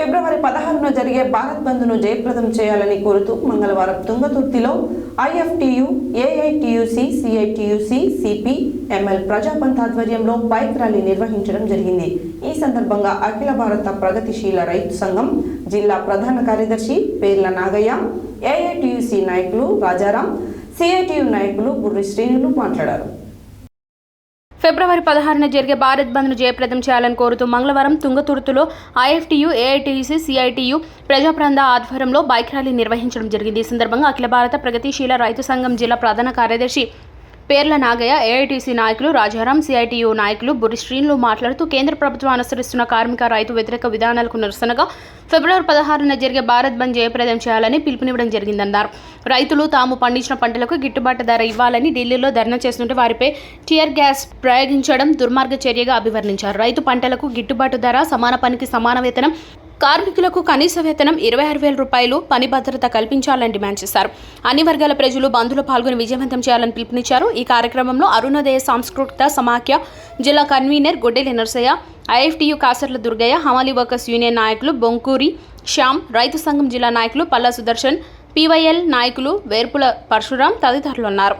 ఫిబ్రవరి 16న జరిగే భారత్ బంద్ను జయప్రదం చేయాలని కోరుతూ మంగళవారం తుంగతుర్తిలో IFTU, AITUC, CITUC, CP, ML Prajapanth ఆధ్వర్యంలో బైక్ ర్యాలీ నిర్వహించడం జరిగింది. ఈ సందర్భంగా అఖిల భారత ప్రగతిశీల రైతు సంఘం జిల్లా ప్రధాన కార్యదర్శి పేర్ల నాగయ్య, ఏఐటియుసి నాయకులు రాజారాం, సిఐటియు నాయకులు బుర్రి శ్రీనులు మాట్లాడారు. ఫిబ్రవరి 16న జరిగే భారత్ బంద్ను జయప్రదం చేయాలని కోరుతూ మంగళవారం తుంగతుర్తిలో ఐఎఫ్టియు, ఏఐటియుసి, సిఐటియు ప్రజాప్రాంత ఆధ్వర్యంలో బైక్ ర్యాలీ నిర్వహించడం జరిగింది. ఈ సందర్భంగా అఖిల భారత ప్రగతిశీల రైతు సంఘం జిల్లా ప్రధాన కార్యదర్శి పేర్ల నాగయ్య, ఏఐటిసి నాయకులు రాజారాం, సిఐటియు నాయకులు బుర్రి శ్రీనులు మాట్లాడుతూ కేంద్ర ప్రభుత్వం అనుసరిస్తున్న కార్మిక రైతు వ్యతిరేక విధానాలకు నిరసనగా ఫిబ్రవరి 16న జరిగే భారత్ బంద్ జయప్రదం చేయాలని పిలుపునివ్వడం జరిగిందన్నారు. రైతులు తాము పండించిన పంటలకు గిట్టుబాటు ధర ఇవ్వాలని ఢిల్లీలో ధర్నా చేస్తుంటే వారిపై టియర్ గ్యాస్ ప్రయోగించడం దుర్మార్గ చర్యగా అభివర్ణించారు. రైతు పంటలకు గిట్టుబాటు ధర, సమాన పనికి సమాన వేతనం, కార్మికులకు కనీస వేతనం 26,000 రూపాయలు, పని భద్రత కల్పించాలని డిమాండ్ చేశారు. అన్ని వర్గాల ప్రజలు బంద్లో పాల్గొని విజయవంతం చేయాలని పిలుపునిచ్చారు. ఈ కార్యక్రమంలో అరుణోదయ సాంస్కృతిక సమాఖ్య జిల్లా కన్వీనర్ గొడ్డెలి నరసయ్య, ఐఎఫ్టియు కాసర్ల దుర్గయ్య, హమాలీ వర్కర్స్ యూనియన్ నాయకులు బొంకూరి శ్యామ్, రైతు సంఘం జిల్లా నాయకులు పల్లా సుదర్శన్, పివైఎల్ నాయకులు వేర్పుల పరశురాం తదితరులు ఉన్నారు.